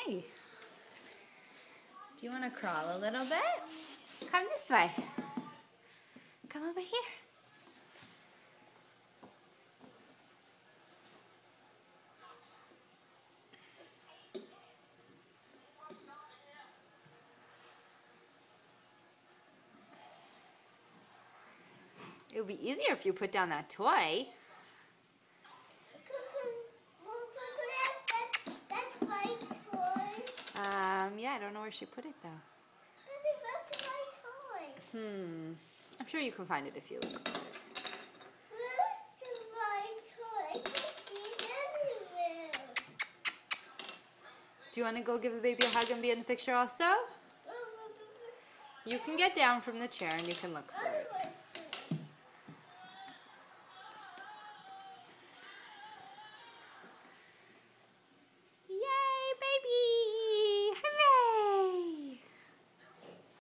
Hey, do you want to crawl a little bit? Come this way. Come over here. It would be easier if you put down that toy. That's my toy. Yeah, I don't know where she put it though. Maybe that's my toy. I'm sure you can find it if you look. Where's my toy? I can't see it anywhere. Do you want to go give the baby a hug and be in the picture also? You can get down from the chair and you can look for it.